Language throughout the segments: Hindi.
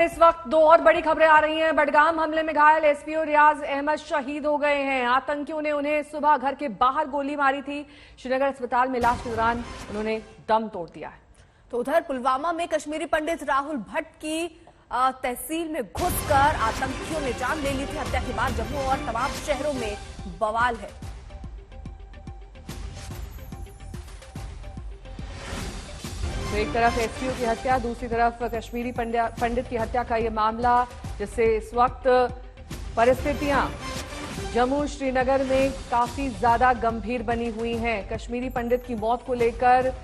इस वक्त दो और बड़ी खबरें आ रही हैं। बडगाम हमले में घायल एसपीओ रियाज अहमद शहीद हो गए हैं। आतंकियों ने उन्हें सुबह घर के बाहर गोली मारी थी। श्रीनगर अस्पताल में इलाज के दौरान उन्होंने दम तोड़ दिया है। तो उधर पुलवामा में कश्मीरी पंडित राहुल भट्ट की तहसील में घुसकर आतंकियों ने जान ले ली थी। हत्या के बाद जम्मू और तमाम शहरों में बवाल है। तो एक तरफ एसपीओ की हत्या, दूसरी तरफ कश्मीरी पंडित की हत्या का ये मामला, जिससे इस वक्त परिस्थितियां जम्मू श्रीनगर में काफी ज्यादा गंभीर बनी हुई हैं। कश्मीरी पंडित की मौत को लेकर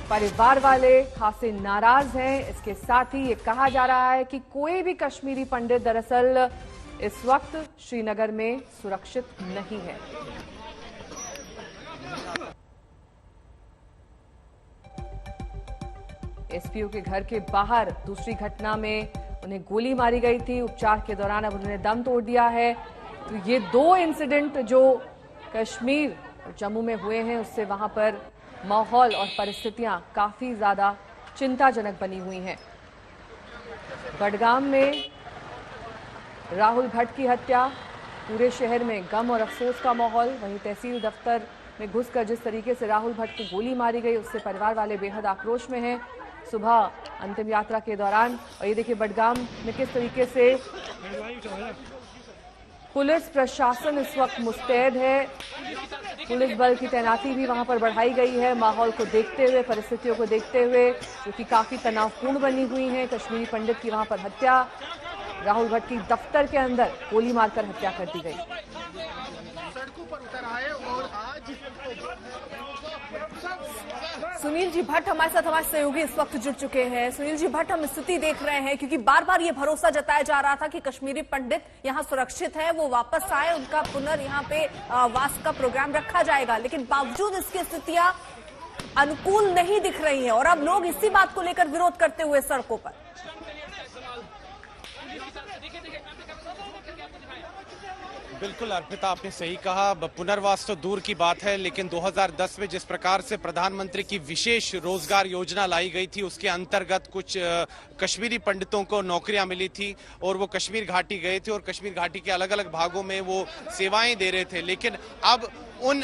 परिवार वाले खासे नाराज हैं। इसके साथ ही ये कहा जा रहा है कि कोई भी कश्मीरी पंडित दरअसल इस वक्त श्रीनगर में सुरक्षित नहीं है। एसपीओ के घर के बाहर दूसरी घटना में उन्हें गोली मारी गई थी। उपचार के दौरान अब उन्होंने दम तोड़ दिया है। तो ये दो इंसिडेंट जो कश्मीर और जम्मू में हुए हैं, उससे वहां पर माहौल और परिस्थितियां काफी ज्यादा चिंताजनक बनी हुई हैं। बडगाम में राहुल भट्ट की हत्या, पूरे शहर में गम और अफसोस का माहौल। वहीं तहसील दफ्तर में घुसकर जिस तरीके से राहुल भट्ट को गोली मारी गई, उससे परिवार वाले बेहद आक्रोश में हैं। सुबह अंतिम यात्रा के दौरान, और ये देखिए बडगाम में किस तरीके से पुलिस प्रशासन इस वक्त मुस्तैद है। पुलिस बल की तैनाती भी वहां पर बढ़ाई गई है, माहौल को देखते हुए, परिस्थितियों को देखते हुए, जो कि काफी तनावपूर्ण बनी हुई है। कश्मीरी पंडित की वहां पर हत्या, राहुल भट्ट की दफ्तर के अंदर गोली मारकर हत्या कर दी गई। सड़कों पर उतर आए और आज सुनील जी भट्ट हमारे साथ, हमारे सहयोगी इस वक्त जुड़ चुके हैं। सुनील जी भट्ट, हम स्थिति देख रहे हैं क्योंकि बार बार ये भरोसा जताया जा रहा था कि कश्मीरी पंडित यहाँ सुरक्षित है, वो वापस आए, उनका यहाँ पे वास का प्रोग्राम रखा जाएगा, लेकिन बावजूद इसकी स्थितियां अनुकूल नहीं दिख रही हैं और अब लोग इसी बात को लेकर विरोध करते हुए सड़कों पर। बिल्कुल अर्पिता, आपने सही कहा। पुनर्वास तो दूर की बात है, लेकिन 2010 में जिस प्रकार से प्रधानमंत्री की विशेष रोजगार योजना लाई गई थी, उसके अंतर्गत कुछ कश्मीरी पंडितों को नौकरियां मिली थी और वो कश्मीर घाटी गए थे और कश्मीर घाटी के अलग अलग भागों में वो सेवाएं दे रहे थे। लेकिन अब उन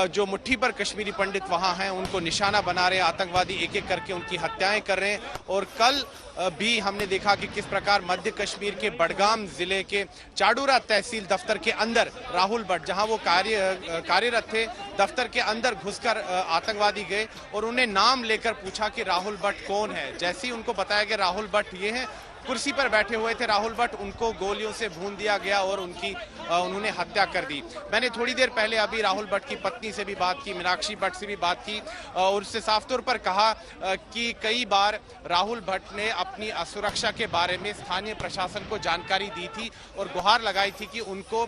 जो मुट्ठी पर कश्मीरी पंडित वहां हैं, उनको निशाना बना रहे आतंकवादी, एक एक करके उनकी हत्याएं कर रहे हैं। और कल भी हमने देखा कि किस प्रकार मध्य कश्मीर के बडगाम जिले के चाडूरा तहसील दफ्तर के अंदर राहुल भट्ट, जहां वो कार्यरत थे, दफ्तर के अंदर घुसकर आतंकवादी गए और उन्हें नाम लेकर पूछा कि राहुल भट्ट कौन है। जैसे ही उनको बताया कि राहुल भट्ट ये हैं, कुर्सी पर बैठे हुए थे राहुल भट्ट, उनको गोलियों से भून दिया गया और उन्होंने हत्या कर दी। मैंने थोड़ी देर पहले अभी राहुल भट्ट की पत्नी से भी बात की, मीनाक्षी भट्ट से भी बात की, और उससे साफ तौर पर कहा कि कई बार राहुल भट्ट ने अपनी असुरक्षा के बारे में स्थानीय प्रशासन को जानकारी दी थी और गुहार लगाई थी कि उनको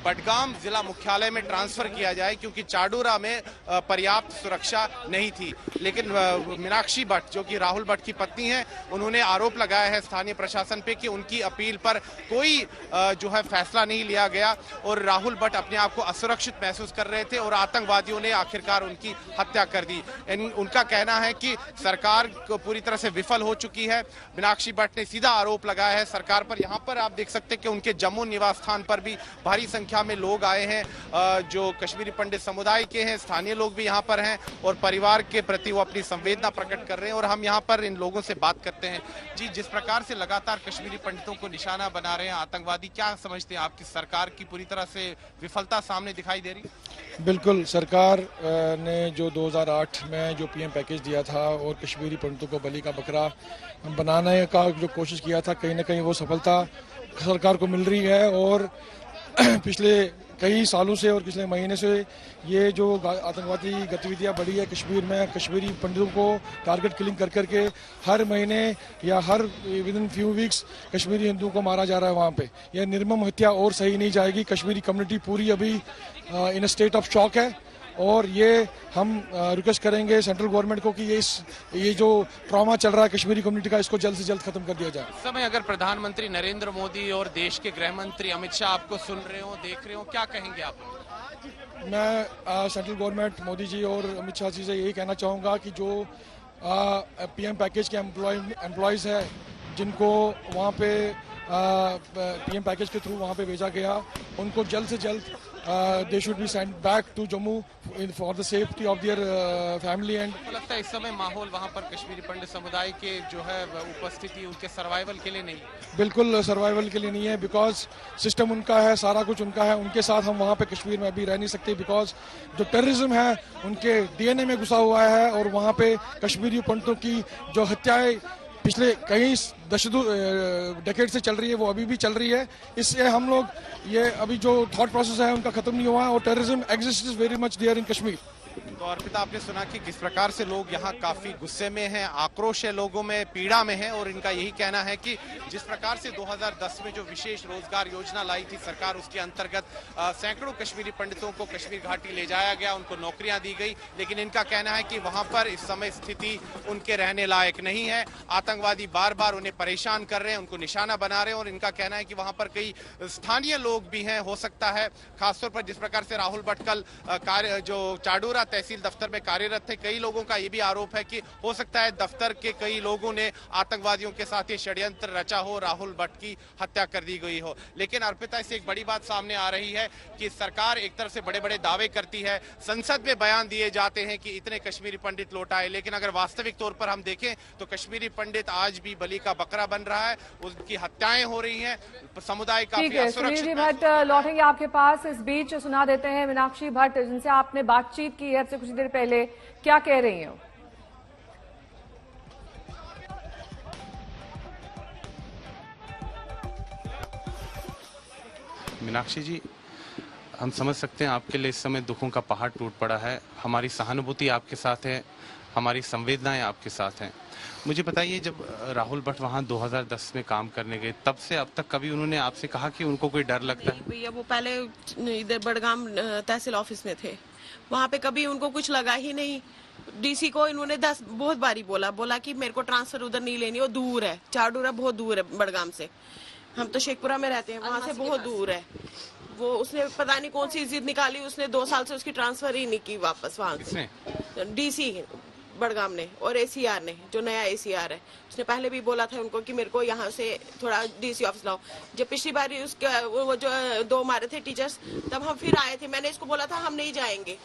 बडगाम जिला मुख्यालय में ट्रांसफर किया जाए, क्योंकि चाडूरा में पर्याप्त सुरक्षा नहीं थी। लेकिन मीनाक्षी भट्ट, जो कि राहुल भट्ट की पत्नी है, उन्होंने आरोप लगाया है स्थानीय प्रशासन पे कि उनकी अपील पर कोई जो है फैसला नहीं लिया गया और राहुल भट्ट अपने आप को असुरक्षित महसूस कर रहे थे और आतंकवादियों ने आखिरकार उनकी हत्या कर दी। उनका कहना है कि सरकार को पूरी तरह से विफल हो चुकी है। मीनाक्षी भट्ट ने सीधा आरोप लगाया है सरकार पर। यहाँ पर आप देख सकते हैं कि उनके जम्मू निवास स्थान पर भी भारी संख्या में लोग आए हैं, जो कश्मीरी पंडित समुदाय के हैं, स्थानीय लोग भी यहाँ पर हैं और परिवार के प्रति वो अपनी संवेदना प्रकट कर रहे हैं। और हम यहाँ पर इन लोगों से बात करते हैं। जी, जिस प्रकार से लगातार कश्मीरी पंडितों को निशाना बना रहे हैं आतंकवादी, क्या समझते हैं आपकी सरकार की पूरी तरह से विफलता सामने दिखाई दे रही है? बिल्कुल, सरकार ने जो 2008 में जो पीएम पैकेज दिया था और कश्मीरी पंडितों को बलि का बकरा बनाने का जो कोशिश किया था, कहीं ना कहीं वो सफलता सरकार को मिल रही है। और पिछले कई सालों से और पिछले महीने से ये जो आतंकवादी गतिविधियां बढ़ी है कश्मीर में, कश्मीरी पंडितों को टारगेट किलिंग कर करके हर महीने या her with in few weeks Kashmiri हिंदुओं को मारा जा रहा है वहाँ पे। यह निर्मम हत्या और सही नहीं जाएगी। कश्मीरी कम्युनिटी पूरी अभी इन स्टेट ऑफ शॉक है और ये हम रिक्वेस्ट करेंगे सेंट्रल गवर्नमेंट को कि ये जो ट्रॉमा चल रहा है कश्मीरी कम्युनिटी का, इसको जल्द से जल्द खत्म कर दिया जाए। इस समय अगर प्रधानमंत्री नरेंद्र मोदी और देश के गृह मंत्री अमित शाह आपको सुन रहे हो, देख रहे हो, क्या कहेंगे आप? मैं सेंट्रल गवर्नमेंट मोदी जी और अमित शाह जी से यही कहना चाहूँगा कि जो पीएम पैकेज के एम्प्लॉयज़ है जिनको वहाँ पे पीएम पैकेज के थ्रू वहाँ पे भेजा गया, उनको जल्द से जल्द they should be send back to Jammu for the safety of their family. And लगता है इस समय माहौल वहाँ पर कश्मीरी पंडित समुदाय के जो है उपस्थिति उनके सर्वाइवल के लिए नहीं, बिल्कुल सर्वाइवल के लिए नहीं है, बिकॉज सिस्टम उनका है, सारा कुछ उनका है। उनके साथ हम वहाँ पे कश्मीर में अभी रह नहीं सकते, बिकॉज जो टेररिज्म है उनके डीएनए में घुसा हुआ है, और वहाँ पे कश्मीरी पंडितों की जो हत्याएं पिछले कई डेकेड से चल रही है, वो अभी भी चल रही है। इससे हम लोग ये अभी जो थॉट प्रोसेस है उनका खत्म नहीं हुआ, और terrorism exists very much there in Kashmir. तो अर्पिता, आपने सुना कि किस प्रकार से लोग यहाँ काफी गुस्से में हैं, आक्रोश है लोगों में, पीड़ा में है, और इनका यही कहना है कि जिस प्रकार से 2010 में जो विशेष रोजगार योजना लाई थी सरकार, उसके अंतर्गत सैकड़ों कश्मीरी पंडितों को कश्मीर घाटी ले जाया गया, उनको नौकरियां दी गई, लेकिन इनका कहना है कि वहां पर इस समय स्थिति उनके रहने लायक नहीं है। आतंकवादी बार बार उन्हें परेशान कर रहे हैं, उनको निशाना बना रहे हैं, और इनका कहना है कि वहां पर कई स्थानीय लोग भी हैं, हो सकता है खासतौर पर जिस प्रकार से राहुल भटकल जो चाडोरा तहसील दफ्तर में कार्यरत थे, कई लोगों का यह भी आरोप है कि हो सकता है दफ्तर के कई लोगों ने आतंकवादियों के साथ ये षड्यंत्र रचा हो, राहुल भट्ट की हत्या कर दी गई हो। लेकिन अर्पिता, इससे एक बड़ी बात सामने आ रही है कि सरकार एक तरफ से बड़े बड़े दावे करती है, संसद में बयान दिए जाते हैं कि इतने कश्मीरी पंडित लौट आए, लेकिन अगर वास्तविक तौर पर हम देखें तो कश्मीरी पंडित आज भी बलि का बकरा बन रहा है, उनकी हत्याएं हो रही हैं, समुदाय काफी असुरक्षित। भट्ट लौटेंगे आपके पास, इस बीच सुना देते हैं मीनाक्षी भट्ट जिनसे आपने बातचीत की है कुछ देर पहले, क्या कह रही हो? मीनाक्षी जी, हम समझ सकते हैं आपके लिए इस समय दुखों का पहाड़ टूट पड़ा है, हमारी सहानुभूति आपके साथ है, हमारी संवेदनाएं आपके साथ हैं। मुझे बताइए, जब राहुल भट्ट वहाँ 2010 में काम करने गए, तब से अब तक कभी उन्होंने आपसे कहा कि उनको कोई डर लगता है? भैया, वो पहले इधर बड़गाम तहसील ऑफिस में थे, वहाँ पे कभी उनको कुछ लगा ही नहीं। डीसी को इन्होंने बहुत बारी बोला कि मेरे को ट्रांसफर उधर नहीं लेनी, वो दूर है, चाडोरा बहुत दूर है बड़गाम से, हम तो शेखपुरा में रहते हैं, वहाँ से बहुत दूर है। वो उसने पता नहीं कौन सी जिद निकाली, उसने 2 साल से उसकी ट्रांसफर ही नहीं की वापस वहाँ से, डीसी बड़गाम ने और एसीआर ने, जो नया एसीआर है, उसने पहले भी बोला था उनको कि मेरे को यहाँ से थोड़ा डीसी ऑफिस लाओ। जब पिछली बार उसके वो जो 2 मारे थे टीचर्स, तब हम फिर आए थे, मैंने इसको बोला था हम नहीं जाएंगे,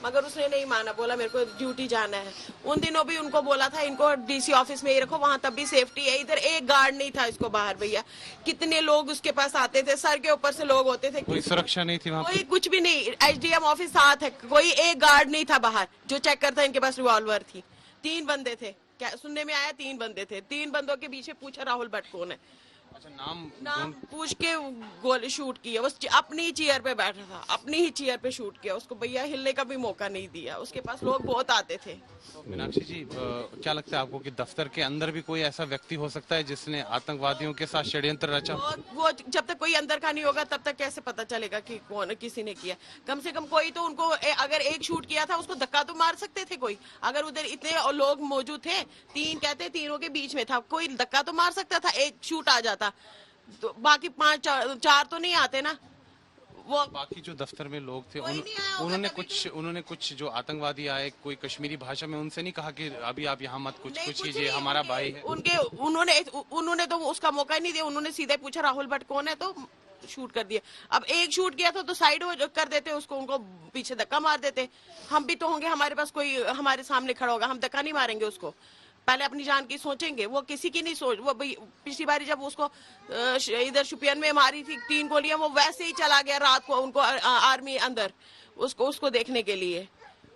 मगर उसने नहीं माना, बोला मेरे को ड्यूटी जाना है। उन दिनों भी उनको बोला था इनको डीसी ऑफिस में ही रखो, वहां तब भी सेफ्टी है। इधर एक गार्ड नहीं था इसको बाहर, भैया कितने लोग उसके पास आते थे, सर के ऊपर से लोग होते थे, कोई सुरक्षा नहीं थी वहाँ, कोई कुछ भी नहीं। एसडीएम ऑफिस साथ है, कोई एक गार्ड नहीं था बाहर जो चेक करता। इनके पास रिवॉल्वर थी, 3 बंदे थे, क्या सुनने में आया 3 बंदे थे। 3 बंदों के पीछे पूछा राहुल भट्ट कौन है, अच्छा नाम पूछ के गोली शूट किया। वो अपनी चेयर पे बैठा था, अपनी ही चेयर पे शूट किया उसको, भैया हिलने का भी मौका नहीं दिया। उसके पास लोग बहुत आते थे। तो मीनाक्षी जी, क्या लगता है आपको कि दफ्तर के अंदर भी कोई ऐसा व्यक्ति हो सकता है जिसने आतंकवादियों के साथ षड्यंत्र रचा? वो जब तक कोई अंदर का नहीं होगा तब तक कैसे पता चलेगा कि कौन किसी ने किया। कम से कम कोई तो उनको अगर एक शूट किया था उसको धक्का तो मार सकते थे कोई, अगर उधर इतने लोग मौजूद थे, 3 कहते, तीनों के बीच में था, कोई धक्का तो मार सकता था, एक शूट आ जाता, तो बाकी 4 तो नहीं आते ना। वो बाकी जो दफ्तर में लोग थे उन्होंने कुछ जो आतंकवादी आए, कोई कश्मीरी भाषा में उनसे नहीं कहा कि अभी आप यहाँ मत कुछ कीजिए, हमारा भाई है? उन्होंने तो उसका मौका ही नहीं दिया। उन्होंने सीधे पूछा राहुल भट्ट कौन है, तो शूट कर दिया। अब एक शूट किया था तो साइड कर देते उसको, उनको पीछे धक्का मार देते। हम भी तो होंगे, हमारे पास कोई हमारे सामने खड़ा होगा, हम धक्का नहीं मारेंगे उसको, पहले अपनी जान की सोचेंगे। वो किसी की नहीं सोच। वो पिछली बारी जब उसको इधर शुपियन में मारी थी 3 गोलियां, वो वैसे ही चला गया रात को उनको आर्मी अंदर उसको देखने के लिए,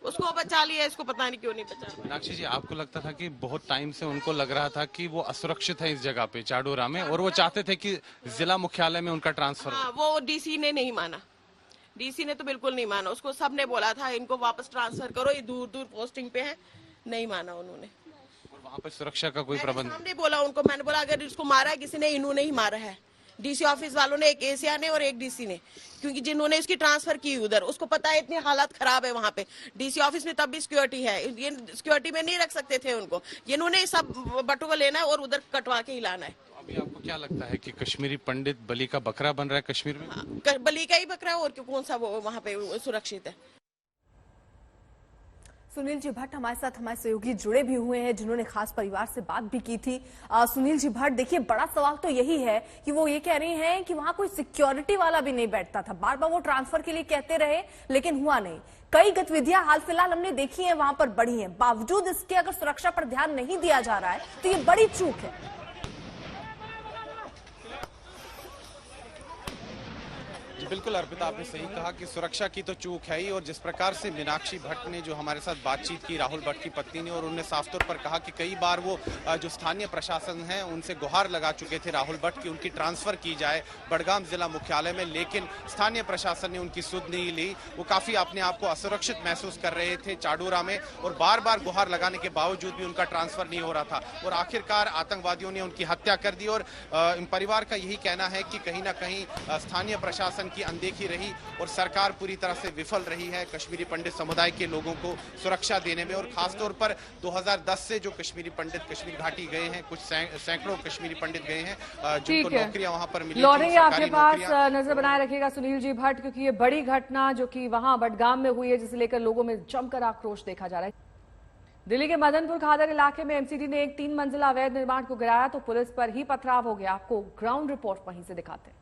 उसको बचा लिया, इसको पता नहीं क्यों नहीं बचा। मीनाक्षी जी, आपको लगता था कि बहुत टाइम से उनको लग रहा था कि वो असुरक्षित है इस जगह पे चाडोरा में, और वो चाहते थे कि जिला मुख्यालय में उनका ट्रांसफर? हाँ, वो डीसी ने नहीं माना, डीसी ने तो बिल्कुल नहीं माना। उसको सबने बोला था इनको वापस ट्रांसफर करो, ये दूर दूर पोस्टिंग पे है, नहीं माना उन्होंने। वहाँ पर सुरक्षा का कोई प्रबंध? हमने बोला उनको, मैंने बोला अगर इसको मारा है किसी ने, इन्होंने ही मारा है, डीसी ऑफिस वालों ने, एक एसीआर ने और एक डीसी ने, क्योंकि जिन्होंने इसकी ट्रांसफर की उधर, उसको पता है इतनी हालत खराब है वहाँ पे। डीसी ऑफिस में तब भी सिक्योरिटी है, ये सिक्योरिटी में नहीं रख सकते थे उनको, इन्होंने सब बटुआ लेना है और उधर कटवा के ही लाना है। अभी आपको क्या लगता है कि कश्मीरी पंडित बलि का बकरा बन रहा है कश्मीर में? बलि का ही बकरा है, और कौन सा वो वहाँ पे सुरक्षित है? सुनील जी भट्ट हमारे साथ हमारे सहयोगी जुड़े भी हुए हैं जिन्होंने खास परिवार से बात भी की थी। सुनील जी भट्ट, देखिए बड़ा सवाल तो यही है कि वो ये कह रही हैं कि वहां कोई सिक्योरिटी वाला भी नहीं बैठता था। बार बार वो ट्रांसफर के लिए कहते रहे लेकिन हुआ नहीं। कई गतिविधियां हाल फिलहाल हमने देखी हैं वहां पर बढ़ी हैं, बावजूद इसके अगर सुरक्षा पर ध्यान नहीं दिया जा रहा है तो ये बड़ी चूक है। बिल्कुल अर्पिता, आपने सही कहा कि सुरक्षा की तो चूक है ही। और जिस प्रकार से मीनाक्षी भट्ट ने जो हमारे साथ बातचीत की राहुल भट्ट की पत्नी ने, और उन्होंने साफ तौर पर कहा कि कई बार वो जो स्थानीय प्रशासन है उनसे गुहार लगा चुके थे राहुल भट्ट की उनकी ट्रांसफर की जाए बड़गाम जिला मुख्यालय में, लेकिन स्थानीय प्रशासन ने उनकी सुध नहीं ली। वो काफी अपने आप को असुरक्षित महसूस कर रहे थे चाडोरा में, और बार बार गुहार लगाने के बावजूद भी उनका ट्रांसफर नहीं हो रहा था। और आखिरकार आतंकवादियों ने उनकी हत्या कर दी। और परिवार का यही कहना है कि कहीं ना कहीं स्थानीय प्रशासन की अनदेखी रही और सरकार पूरी तरह से विफल रही है कश्मीरी पंडित समुदाय के लोगों को सुरक्षा देने में। और खासतौर पर 2010 से जो कश्मीरी पंडित कश्मीर घाटी गए हैं, कुछ सैकड़ों कश्मीरी पंडित गए हैं जिनको नौकरियां वहां पर मिली। लौटेंगे आपके पास, नजर बनाए रखिएगा सुनील जी भट्ट, क्योंकि ये बड़ी घटना जो कि वहां बडगाम में हुई है जिसे लेकर लोगों में जमकर आक्रोश देखा जा रहा है। दिल्ली के मदनपुर खादर इलाके में एमसीडी ने एक 3 मंजिला अवैध निर्माण को गिराया तो पुलिस पर ही पथराव हो गया। आपको ग्राउंड रिपोर्ट वहीं से दिखाते हैं।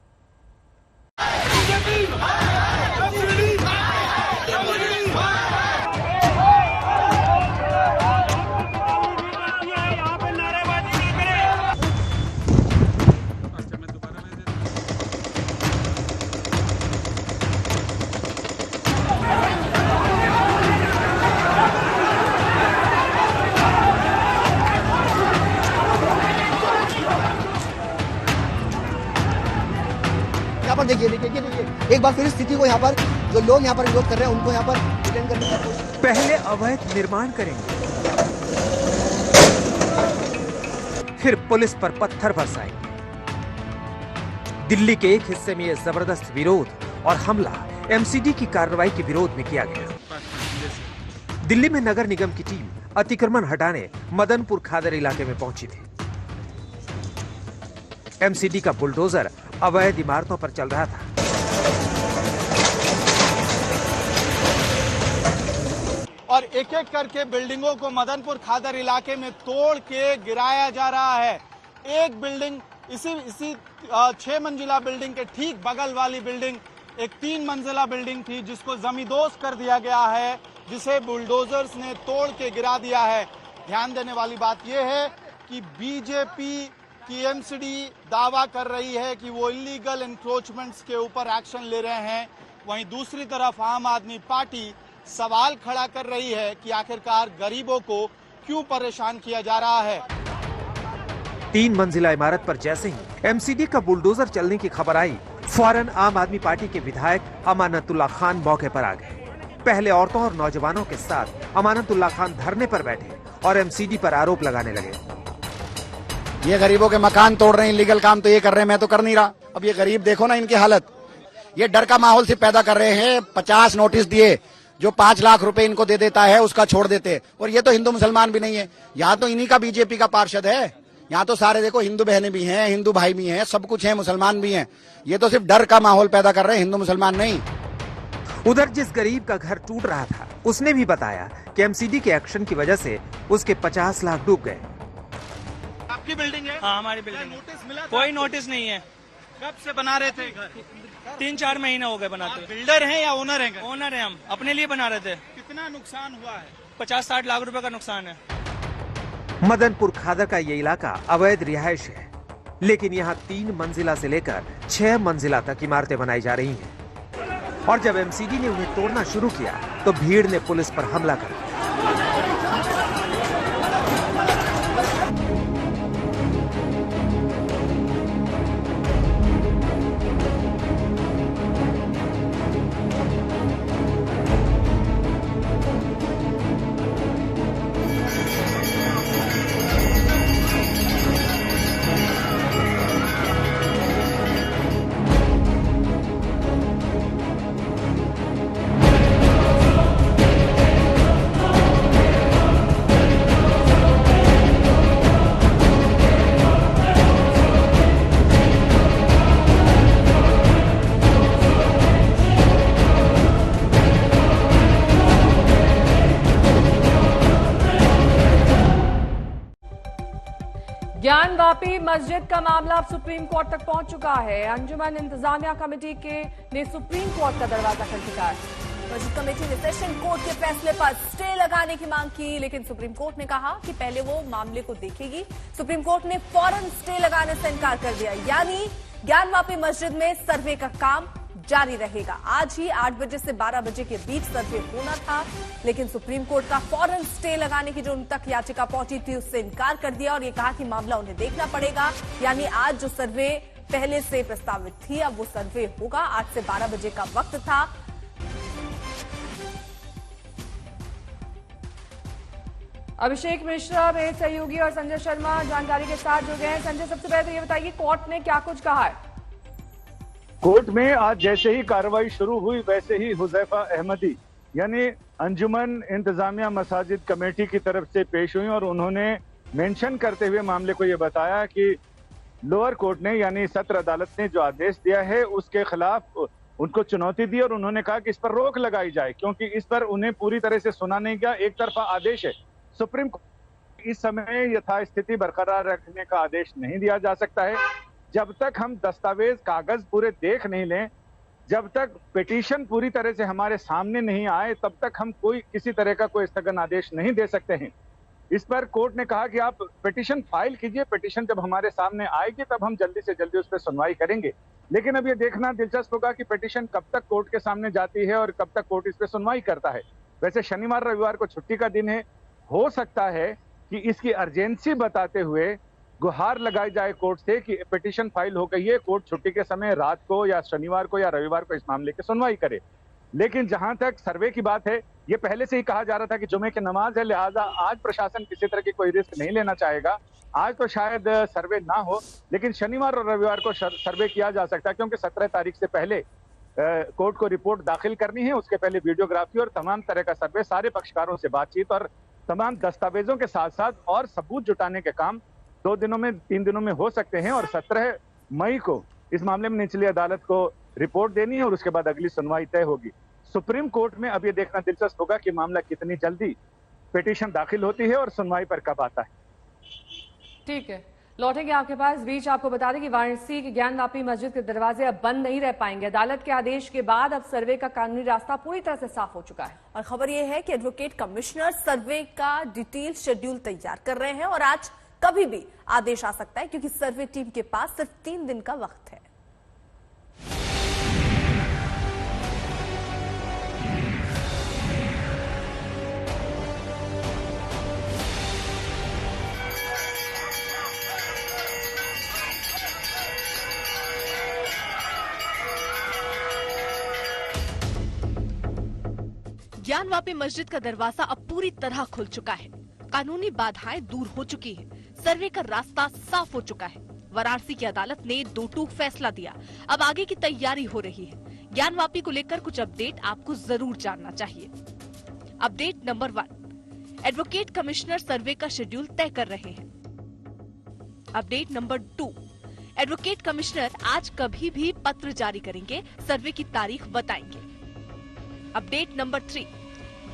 देखिए एक बार फिर स्थिति को यहाँ पर जो लोग यहाँ पर विरोध कर रहे हैं उनको यहाँ पर डिटेन करने की कोशिश। पहले अवैध निर्माण करेंगे, फिर पुलिस पर पत्थर बरसाएंगे। दिल्ली के एक हिस्से में यह जबरदस्त विरोध और हमला एमसीडी की कार्रवाई के विरोध में किया गया। दिल्ली में नगर निगम की टीम अतिक्रमण हटाने मदनपुर खादर इलाके में पहुंची थी। एमसीडी का बुलडोजर अवैध इमारतों पर चल रहा था। और एक एक करके बिल्डिंगों को मदनपुर खादर इलाके में तोड़ के गिराया जा रहा है। एक बिल्डिंग इसी 6 मंजिला बिल्डिंग के ठीक बगल वाली बिल्डिंग एक 3 मंजिला बिल्डिंग थी जिसको जमींदोज कर दिया गया है, जिसे बुलडोजर्स ने तोड़ के गिरा दिया है। ध्यान देने वाली बात यह है कि बीजेपी की एमसीडी दावा कर रही है कि वो इलीगल एनक्रोचमेंट्स के ऊपर एक्शन ले रहे हैं, वहीं दूसरी तरफ आम आदमी पार्टी सवाल खड़ा कर रही है कि आखिरकार गरीबों को क्यों परेशान किया जा रहा है। 3 मंजिला इमारत पर जैसे ही एमसीडी का बुलडोजर चलने की खबर आई, फौरन आम आदमी पार्टी के विधायक अमानतुल्लाह खान मौके पर आ गए। पहले औरतों और नौजवानों के साथ अमानतुल्लाह खान धरने पर बैठे और एमसीडी पर आरोप लगाने लगे। ये गरीबों के मकान तोड़ रहे हैं, इलीगल काम तो ये कर रहे हैं, मैं तो कर नहीं रहा। अब ये गरीब देखो ना इनकी हालत, ये डर का माहौल से पैदा कर रहे हैं। 50 नोटिस दिए, जो 5 लाख रुपए इनको दे देता है उसका छोड़ देते। और ये तो हिंदू मुसलमान भी नहीं है, यहाँ तो इन्हीं का बीजेपी का पार्षद है। यहाँ तो सारे देखो हिंदू बहनें भी हैं, हिंदू भाई भी हैं, सब कुछ है, मुसलमान भी हैं। ये तो सिर्फ डर का माहौल पैदा कर रहे हैं, हिंदू मुसलमान नहीं। उधर जिस गरीब का घर टूट रहा था उसने भी बताया कि एमसीडी के एक्शन की वजह से उसके 50 लाख डूब गए। आपकी बिल्डिंग है? हाँ, हमारी बिल्डिंग। नोटिस मिला? कोई नोटिस नहीं है। कब से बना रहे थे घर? 3-4 महीने हो गए बनाते। बिल्डर हैं या ओनर हैं? ओनर है, हम अपने लिए बना रहे थे। कितना नुकसान हुआ है? 50-60 लाख रुपए का नुकसान है। मदनपुर खादर का ये इलाका अवैध रिहायश है, लेकिन यहाँ 3 मंजिला से लेकर 6 मंजिला तक इमारतें बनाई जा रही हैं। और जब एमसीडी ने उन्हें तोड़ना शुरू किया तो भीड़ ने पुलिस पर हमला कर दिया। वापी मस्जिद का मामला अब सुप्रीम कोर्ट तक पहुंच चुका है। अंजुमन इंतजामिया कमेटी ने सुप्रीम कोर्ट का दरवाजा खटखटाया। मस्जिद कमेटी ने सेशन कोर्ट के फैसले पर स्टे लगाने की मांग की, लेकिन सुप्रीम कोर्ट ने कहा कि पहले वो मामले को देखेगी। सुप्रीम कोर्ट ने फौरन स्टे लगाने से इनकार कर दिया, यानी ज्ञानवापी मस्जिद में सर्वे का काम जारी रहेगा। आज ही 8 बजे से 12 बजे के बीच सर्वे होना था, लेकिन सुप्रीम कोर्ट का फौरन स्टे लगाने की जो उन तक याचिका पहुंची थी उससे इनकार कर दिया और ये कहा कि मामला उन्हें देखना पड़ेगा। यानी आज जो सर्वे पहले से प्रस्तावित थी अब वो सर्वे होगा। 8 से 12 बजे का वक्त था। अभिषेक मिश्रा मेरे सहयोगी और संजय शर्मा जानकारी के साथ जुड़ गए हैं। संजय, सबसे पहले तो ये बताइए कोर्ट ने क्या कुछ कहा है? कोर्ट में आज जैसे ही कार्रवाई शुरू हुई वैसे ही हुजैफा अहमदी यानी अंजुमन इंतजामिया मसाजिद कमेटी की तरफ से पेश हुई और उन्होंने मेंशन करते हुए मामले को ये बताया कि लोअर कोर्ट ने यानी सत्र अदालत ने जो आदेश दिया है उसके खिलाफ उनको चुनौती दी और उन्होंने कहा कि इस पर रोक लगाई जाए, क्योंकि इस पर उन्हें पूरी तरह से सुना नहीं गया। एक तरफा आदेश है। सुप्रीम कोर्ट इस समय यथास्थिति बरकरार रखने का आदेश नहीं दिया जा सकता है। जब तक हम दस्तावेज कागज पूरे देख नहीं लें, जब तक पिटीशन पूरी तरह से हमारे सामने नहीं आए, तब तक हम किसी तरह का कोई स्थगन आदेश नहीं दे सकते हैं। इस पर कोर्ट ने कहा कि आप पिटीशन फाइल कीजिए, पिटीशन जब हमारे सामने आएगी तब हम जल्दी से जल्दी उस पर सुनवाई करेंगे। लेकिन अब ये देखना दिलचस्प होगा कि पिटीशन कब तक कोर्ट के सामने जाती है और कब तक कोर्ट इस पर सुनवाई करता है। वैसे शनिवार रविवार को छुट्टी का दिन है, हो सकता है कि इसकी अर्जेंसी बताते हुए गुहार लगाई जाए कोर्ट से कि पिटीशन फाइल हो गई है, कोर्ट छुट्टी के समय रात को या शनिवार को या रविवार को इस मामले की सुनवाई करे। लेकिन जहां तक सर्वे की बात है, ये पहले से ही कहा जा रहा था कि जुमे की नमाज है, लिहाजा आज प्रशासन किसी तरह की कोई रिस्क नहीं लेना चाहेगा। आज तो शायद सर्वे ना हो, लेकिन शनिवार और रविवार को सर्वे किया जा सकता है, क्योंकि 17 तारीख से पहले कोर्ट को रिपोर्ट दाखिल करनी है। उसके पहले वीडियोग्राफी और तमाम तरह का सर्वे, सारे पक्षकारों से बातचीत और तमाम दस्तावेजों के साथ साथ और सबूत जुटाने के काम 2 दिनों में 3 दिनों में हो सकते हैं। और 17 मई को इस मामले में निचली अदालत को रिपोर्ट देनी है और उसके बाद अगली सुनवाई तय होगी। सुप्रीम कोर्ट में अब ये देखना दिलचस्प होगा कि मामला कितनी जल्दी पिटीशन दाखिल होती है और सुनवाई पर कब आता है। ठीक है, लौटेंगे आपके पास। बीच आपको बता दें कि वाराणसी की ज्ञानवापी मस्जिद के दरवाजे अब बंद नहीं रह पाएंगे। अदालत के आदेश के बाद अब सर्वे का कानूनी रास्ता पूरी तरह से साफ हो चुका है। और खबर यह है कि एडवोकेट कमिश्नर सर्वे का डिटेल शेड्यूल तैयार कर रहे हैं और आज कभी भी आदेश आ सकता है, क्योंकि सर्वे टीम के पास सिर्फ 3 दिन का वक्त है। ज्ञानवापी मस्जिद का दरवाजा अब पूरी तरह खुल चुका है। कानूनी बाधाएं दूर हो चुकी है, सर्वे का रास्ता साफ हो चुका है। वाराणसी की अदालत ने 2 टूक फैसला दिया। अब आगे की तैयारी हो रही है। ज्ञानवापी को लेकर कुछ अपडेट आपको जरूर जानना चाहिए। अपडेट नंबर 1, एडवोकेट कमिश्नर सर्वे का शेड्यूल तय कर रहे हैं। अपडेट नंबर 2, एडवोकेट कमिश्नर आज कभी भी पत्र जारी करेंगे, सर्वे की तारीख बताएंगे। अपडेट नंबर 3,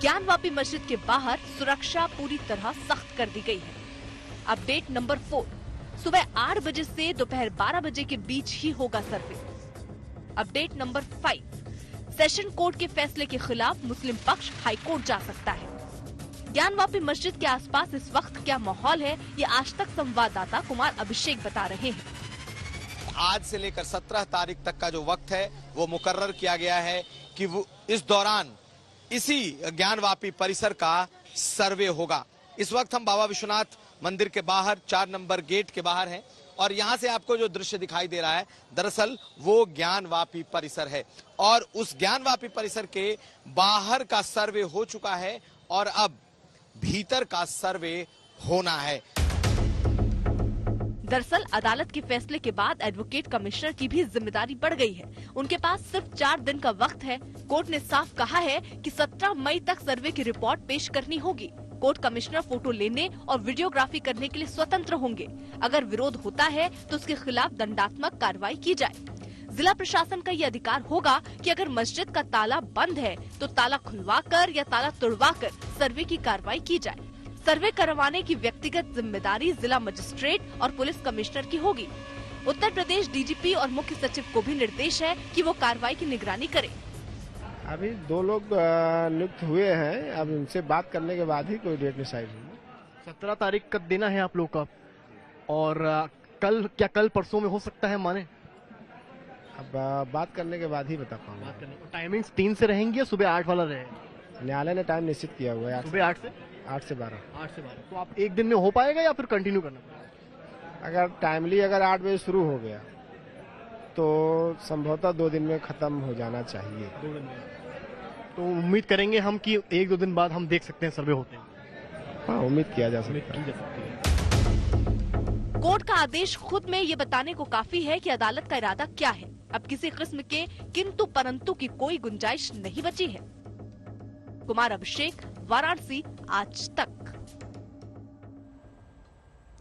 ज्ञानवापी मस्जिद के बाहर सुरक्षा पूरी तरह सख्त कर दी गई है। अपडेट नंबर 4, सुबह 8 बजे से दोपहर 12 बजे के बीच ही होगा सर्वे। अपडेट नंबर 5, सेशन कोर्ट के फैसले के खिलाफ मुस्लिम पक्ष हाई कोर्ट जा सकता है। ज्ञानवापी मस्जिद के आसपास इस वक्त क्या माहौल है, ये आज तक संवाददाता कुमार अभिषेक बता रहे हैं। आज से लेकर 17 तारीख तक का जो वक्त है वो मुकर्रर किया गया है कि वो इस दौरान इसी ज्ञानवापी परिसर का सर्वे होगा। इस वक्त हम बाबा विश्वनाथ मंदिर के बाहर 4 नंबर गेट के बाहर हैं और यहाँ से आपको जो दृश्य दिखाई दे रहा है दरअसल वो ज्ञानवापी परिसर है और उस ज्ञानवापी परिसर के बाहर का सर्वे हो चुका है और अब भीतर का सर्वे होना है। दरअसल अदालत के फैसले के बाद एडवोकेट कमिश्नर की भी जिम्मेदारी बढ़ गई है। उनके पास सिर्फ 4 दिन का वक्त है। कोर्ट ने साफ कहा है कि 17 मई तक सर्वे की रिपोर्ट पेश करनी होगी। कोर्ट कमिश्नर फोटो लेने और वीडियोग्राफी करने के लिए स्वतंत्र होंगे। अगर विरोध होता है तो उसके खिलाफ दंडात्मक कार्रवाई की जाए। जिला प्रशासन का ये अधिकार होगा कि अगर मस्जिद का ताला बंद है तो ताला खुलवाकर या ताला तोड़वाकर सर्वे की कार्रवाई की जाए। सर्वे करवाने की व्यक्तिगत जिम्मेदारी जिला मजिस्ट्रेट और पुलिस कमिश्नर की होगी। उत्तर प्रदेश डीजीपी और मुख्य सचिव को भी निर्देश है कि वो कार्रवाई की निगरानी करें। अभी 2 लोग नियुक्त हुए हैं, अब उनसे बात करने के बाद ही कोई डेट डिसाइड होगी। 17 तारीख का देना है आप लोग का, और कल परसों में हो सकता है माने? अब बात करने के बाद ही बता पाऊंगा। टाइमिंग्स 3 से रहेंगी या सुबह 8 वाला रहेगा? न्यायालय ने टाइम निश्चित किया हुआ है। सुबह 8 से 12। 8 से 12। तो आप एक दिन में हो पाएगा या फिर कंटिन्यू करना पड़ेगा? अगर टाइमली 8 बजे शुरू हो गया तो संभवतः 2 दिन में खत्म हो जाना चाहिए। 2 दिन में तो उम्मीद करेंगे हम कि 1-2 दिन बाद हम देख सकते हैं सर्वे होते हैं। हाँ, उम्मीद किया जा सकता है। कोर्ट का आदेश खुद में ये बताने को काफी है कि अदालत का इरादा क्या है। अब किसी किस्म के किंतु परंतु की कोई गुंजाइश नहीं बची है। कुमार अभिषेक, वाराणसी, आज तक।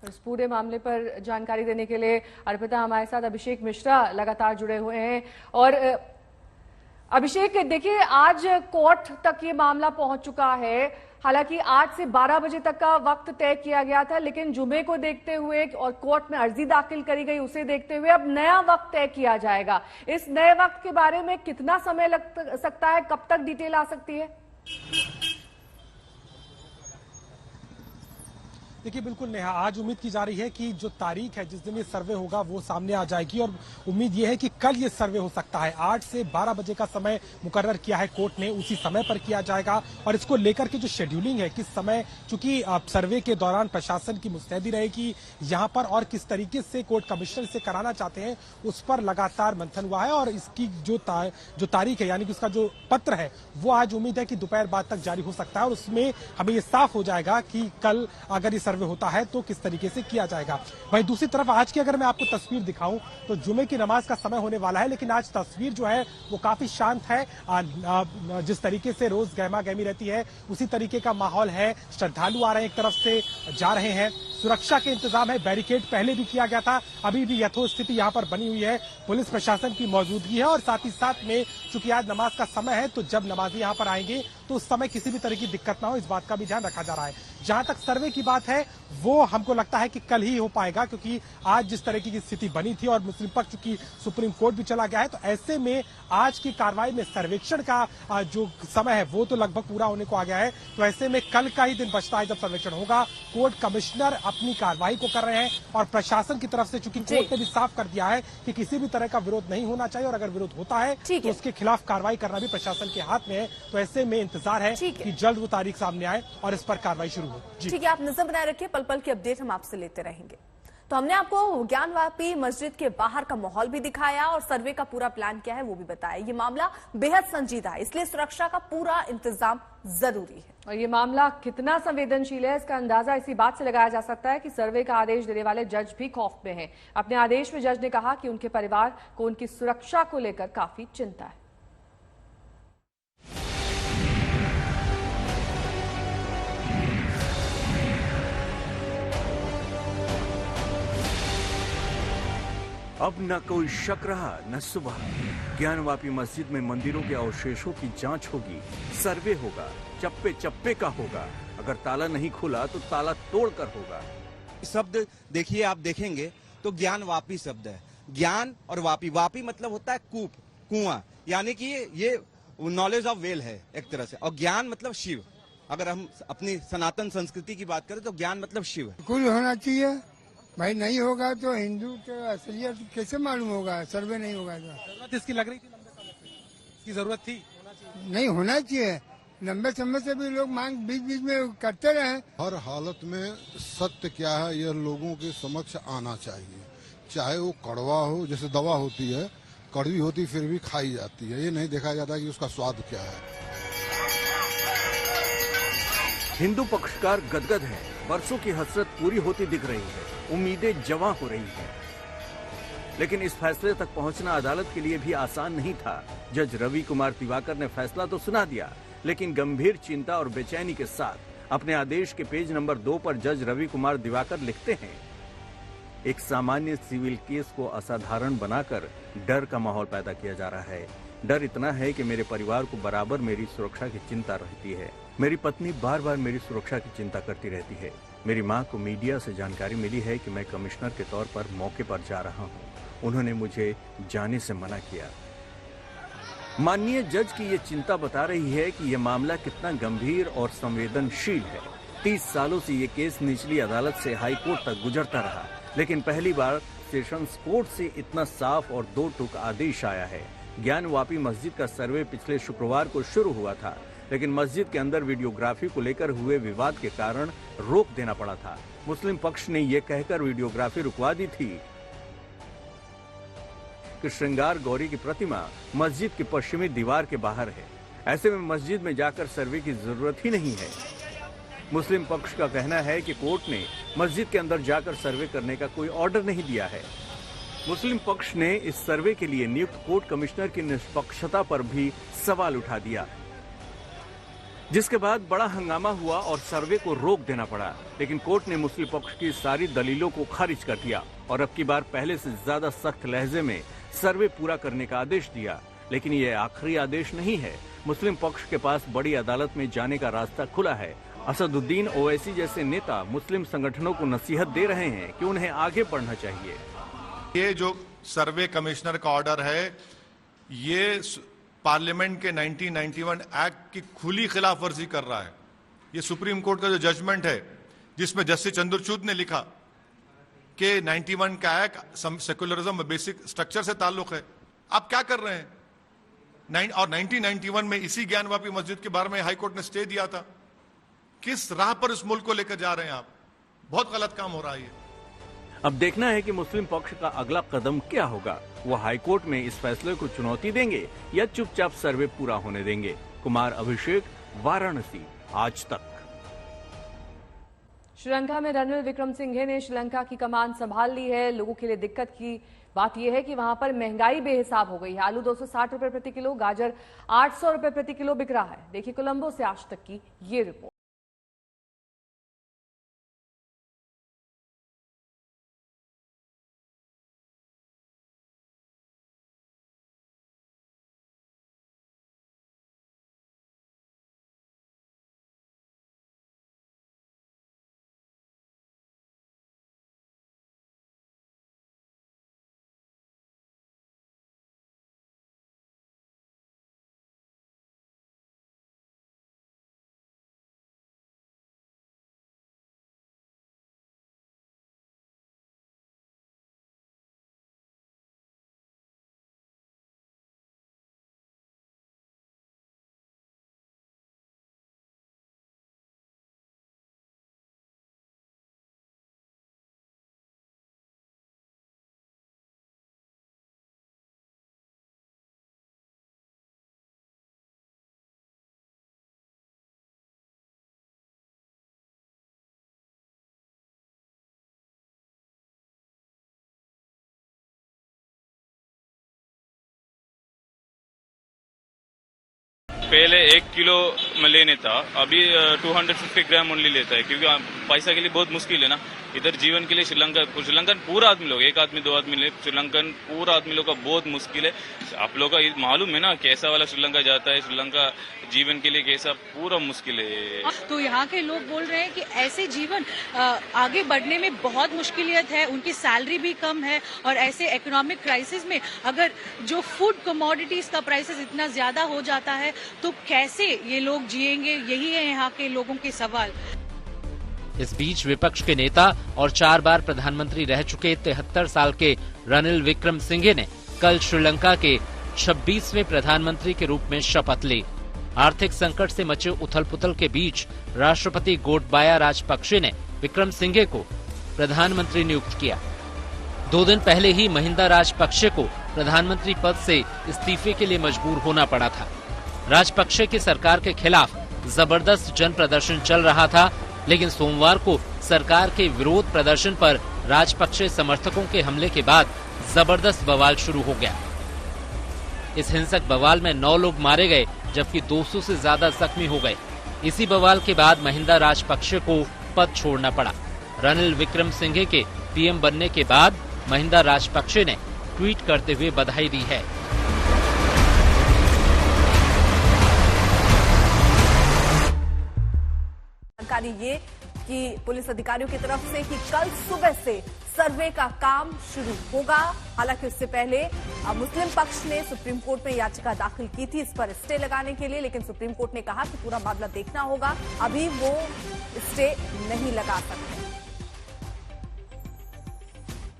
इस पूरे मामले पर जानकारी देने के लिए अर्पिता हमारे साथ अभिषेक मिश्रा लगातार जुड़े हुए हैं। और अभिषेक, देखिए आज कोर्ट तक ये मामला पहुंच चुका है। हालांकि 8 से 12 बजे तक का वक्त तय किया गया था, लेकिन जुमे को देखते हुए और कोर्ट में अर्जी दाखिल करी गई उसे देखते हुए अब नया वक्त तय किया जाएगा। इस नए वक्त के बारे में कितना समय लग सकता है, कब तक डिटेल आ सकती है? देखिए बिल्कुल नेहा, आज उम्मीद की जा रही है कि जो तारीख है जिस दिन ये सर्वे होगा वो सामने आ जाएगी और उम्मीद ये है कि कल ये सर्वे हो सकता है। 8 से 12 बजे का समय मुकर्रर किया है कोर्ट ने, उसी समय पर किया जाएगा। और इसको लेकर के जो शेड्यूलिंग है, किस समय, चूंकि सर्वे के दौरान प्रशासन की मुस्तैदी रहेगी यहाँ पर और किस तरीके से कोर्ट कमिश्नर से कराना चाहते हैं उस पर लगातार मंथन हुआ है। और इसकी जो तारीख है यानी कि उसका जो पत्र है वो आज उम्मीद है कि दोपहर बाद तक जारी हो सकता है और उसमें हमें ये साफ हो जाएगा कि कल अगर सर्वे होता है तो किस तरीके से किया जाएगा। वहीं दूसरी तरफ आज की अगर मैं आपको तस्वीर दिखाऊं तो जुमे की नमाज का समय होने वाला है, लेकिन आज तस्वीर जो है वो काफी शांत है। जिस तरीके से रोज गहमा गहमी रहती है उसी तरीके का माहौल है। श्रद्धालु आ रहे हैं, एक तरफ से जा रहे हैं। सुरक्षा के इंतजाम है, बैरिकेड पहले भी किया गया था, अभी भी यथोस्थिति यहाँ पर बनी हुई है। पुलिस प्रशासन की मौजूदगी है और साथ ही साथ में चूंकि आज नमाज का समय है तो जब नमाजी यहाँ पर आएंगे तो उस समय किसी भी तरह की दिक्कत ना हो, इस बात का भी ध्यान रखा जा रहा है। जहां तक सर्वे की बात है वो हमको लगता है कि कल ही हो पाएगा, क्योंकि आज जिस तरह की स्थिति बनी थी और मुस्लिम पक्ष की सुप्रीम कोर्ट भी चला गया है, तो ऐसे में आज की कार्रवाई में सर्वेक्षण का जो समय है वो तो लगभग पूरा होने को आ गया है। तो ऐसे में कल का ही दिन बचता है जब सर्वेक्षण होगा। कोर्ट कमिश्नर अपनी कार्रवाई को कर रहे हैं और प्रशासन की तरफ से चूंकि कोर्ट ने भी साफ कर दिया है कि किसी भी तरह का विरोध नहीं होना चाहिए और अगर विरोध होता है तो उसके खिलाफ कार्रवाई करना भी प्रशासन के हाथ में है। तो ऐसे में इंतजार है कि जल्द वो तारीख सामने आए और इस पर कार्रवाई शुरू हो। ठीक है, आप नजर बनाए रखिए, पल पल की अपडेट हम आपसे लेते रहेंगे। तो हमने आपको ज्ञानवापी मस्जिद के बाहर का माहौल भी दिखाया और सर्वे का पूरा प्लान क्या है वो भी बताया। ये मामला बेहद संजीदा है, इसलिए सुरक्षा का पूरा इंतजाम जरूरी है। और ये मामला कितना संवेदनशील है इसका अंदाजा इसी बात से लगाया जा सकता है कि सर्वे का आदेश देने वाले जज भी खौफ में हैं। अपने आदेश में जज ने कहा कि उनके परिवार को उनकी सुरक्षा को लेकर काफी चिंता है। अब न कोई शक रहा न सुबह। ज्ञानवापी मस्जिद में मंदिरों के अवशेषों की जांच होगी, सर्वे होगा, चप्पे चप्पे का होगा। अगर ताला नहीं खुला तो ताला तोड़कर होगा। शब्द देखिए, आप देखेंगे तो ज्ञानवापी शब्द है। ज्ञान और वापी, वापी मतलब होता है कूप, कुआं, यानी कि ये नॉलेज ऑफ वेल है एक तरह से। और ज्ञान मतलब शिव। अगर हम अपनी सनातन संस्कृति की बात करें तो ज्ञान मतलब शिव है। कुल होना चाहिए भाई, नहीं होगा तो हिंदू के असलियत कैसे मालूम होगा? सर्वे नहीं होगा तो जरूरत इसकी लग रही थी, इसकी जरूरत थी, नहीं होना चाहिए। लंबे समय से भी लोग मांग बीच बीच में करते रहे। हर हालत में सत्य क्या है यह लोगों के समक्ष आना चाहिए, चाहे वो कड़वा हो, जैसे दवा होती है कड़वी होती फिर भी खाई जाती है, ये नहीं देखा जाता कि उसका स्वाद क्या है। हिंदू पक्षकार गदगद है, बरसों की हसरत पूरी होती दिख रही है, उम्मीदें जवां हो रही हैं। लेकिन इस फैसले तक पहुंचना अदालत के लिए भी आसान नहीं था। जज रवि कुमार दिवाकर ने फैसला तो सुना दिया, लेकिन गंभीर चिंता और बेचैनी के साथ अपने आदेश के पेज नंबर 2 पर जज रवि कुमार दिवाकर लिखते हैं, एक सामान्य सिविल केस को असाधारण बनाकर डर का माहौल पैदा किया जा रहा है। डर इतना है कि मेरे परिवार को बराबर मेरी सुरक्षा की चिंता रहती है। मेरी पत्नी बार बार मेरी सुरक्षा की चिंता करती रहती है। मेरी मां को मीडिया से जानकारी मिली है कि मैं कमिश्नर के तौर पर मौके पर जा रहा हूं। उन्होंने मुझे जाने से मना किया। माननीय जज की ये चिंता बता रही है कि यह मामला कितना गंभीर और संवेदनशील है। 30 सालों से ये केस निचली अदालत से हाई कोर्ट तक गुजरता रहा, लेकिन पहली बार सेशंस कोर्ट से इतना साफ और दो टूक आदेश आया है। ज्ञानवापी मस्जिद का सर्वे पिछले शुक्रवार को शुरू हुआ था, लेकिन मस्जिद के अंदर वीडियोग्राफी को लेकर हुए विवाद के कारण रोक देना पड़ा था। मुस्लिम पक्ष ने यह कहकर वीडियोग्राफी रुकवा दी थी कि श्रृंगार गौरी की प्रतिमा मस्जिद की पश्चिमी दीवार के बाहर है। ऐसे में मस्जिद में जाकर सर्वे की जरूरत ही नहीं है। मुस्लिम पक्ष का कहना है कि कोर्ट ने मस्जिद के अंदर जाकर सर्वे करने का कोई ऑर्डर नहीं दिया है। मुस्लिम पक्ष ने इस सर्वे के लिए नियुक्त कोर्ट कमिश्नर की निष्पक्षता पर भी सवाल उठा दिया, जिसके बाद बड़ा हंगामा हुआ और सर्वे को रोक देना पड़ा। लेकिन कोर्ट ने मुस्लिम पक्ष की सारी दलीलों को खारिज कर दिया और अब की बार पहले से ज्यादा सख्त लहजे में सर्वे पूरा करने का आदेश दिया। लेकिन ये आखिरी आदेश नहीं है। मुस्लिम पक्ष के पास बड़ी अदालत में जाने का रास्ता खुला है। असदुद्दीन ओवैसी जैसे नेता मुस्लिम संगठनों को नसीहत दे रहे हैं कि उन्हें आगे बढ़ना चाहिए। ये जो सर्वे कमिश्नर का ऑर्डर है, ये पार्लियामेंट के 1991 एक्ट की खुली खिलाफ वर्जी कर रहा है। ये सुप्रीम कोर्ट का जो जजमेंट है, जिसमें जस्टिस चंद्रचूड़ ने लिखा कि 91 का एक्ट सेकुलरिज्म बेसिक स्ट्रक्चर से ताल्लुक है। आप क्या कर रहे हैं? और 1991 में इसी ज्ञानवापी मस्जिद के बारे में हाईकोर्ट ने स्टे दिया था। किस राह पर इस मुल्क को लेकर जा रहे हैं आप? बहुत गलत काम हो रहा है ये। अब देखना है कि मुस्लिम पक्ष का अगला कदम क्या होगा। वो हाईकोर्ट में इस फैसले को चुनौती देंगे या चुपचाप सर्वे पूरा होने देंगे। कुमार अभिषेक, वाराणसी, आज तक। श्रीलंका में रणिल विक्रमसिंघे ने श्रीलंका की कमान संभाल ली है। लोगों के लिए दिक्कत की बात यह है कि वहां पर महंगाई बेहिसाब हो गई है। आलू 260 रुपए प्रति किलो, गाजर 800 रुपए प्रति किलो बिक रहा है। देखिए कोलंबो से आज तक की ये रिपोर्ट। पहले 1 किलो में लेने था, अभी 250 ग्राम ओनली लेता है, क्योंकि पैसा के लिए बहुत मुश्किल है ना। इधर जीवन के लिए श्रीलंकन पूरा आदमी लोग, 1 आदमी 2 आदमी ले, श्रीलंकन पूरा आदमी लोग का बहुत मुश्किल है। आप लोग का मालूम है ना कैसा वाला श्रीलंका जाता है, श्रीलंका जीवन के लिए कैसा पूरा मुश्किल है। तो यहाँ के लोग बोल रहे हैं कि ऐसे जीवन आगे बढ़ने में बहुत मुश्किलियत है, उनकी सैलरी भी कम है और ऐसे इकोनॉमिक क्राइसिस में अगर जो फूड कमोडिटीज का प्राइसेस इतना ज्यादा हो जाता है तो कैसे ये लोग जिएंगे, यही है यहाँ के लोगों के सवाल। इस बीच विपक्ष के नेता और 4 बार प्रधानमंत्री रह चुके 73 साल के रणिल विक्रमसिंघे ने कल श्रीलंका के 26वें प्रधानमंत्री के रूप में शपथ ली। आर्थिक संकट से मचे उथल-पुथल के बीच राष्ट्रपति गोटबाया राजपक्षे ने विक्रमसिंघे को प्रधानमंत्री नियुक्त किया। 2 दिन पहले ही महिंदा राजपक्षे को प्रधानमंत्री पद से इस्तीफे के लिए मजबूर होना पड़ा था। राजपक्षे की सरकार के खिलाफ जबरदस्त जन प्रदर्शन चल रहा था, लेकिन सोमवार को सरकार के विरोध प्रदर्शन पर राजपक्षे समर्थकों के हमले के बाद जबरदस्त बवाल शुरू हो गया। इस हिंसक बवाल में 9 लोग मारे गए, जबकि 200 से ज्यादा जख्मी हो गए। इसी बवाल के बाद महिंदा राजपक्षे को पद छोड़ना पड़ा। रणिल विक्रमसिंघे के पीएम बनने के बाद महिंदा राजपक्षे ने ट्वीट करते हुए बधाई दी है। जानकारी ये कि पुलिस अधिकारियों की तरफ से कि कल सुबह से सर्वे का काम शुरू होगा। हालांकि उससे पहले मुस्लिम पक्ष ने सुप्रीम कोर्ट में याचिका दाखिल की थी इस पर स्टे लगाने के लिए, लेकिन सुप्रीम कोर्ट ने कहा कि पूरा मामला देखना होगा, अभी वो स्टे नहीं लगा सकते।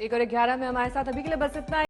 1 और 11 में हमारे साथ अभी के लिए बस इतना।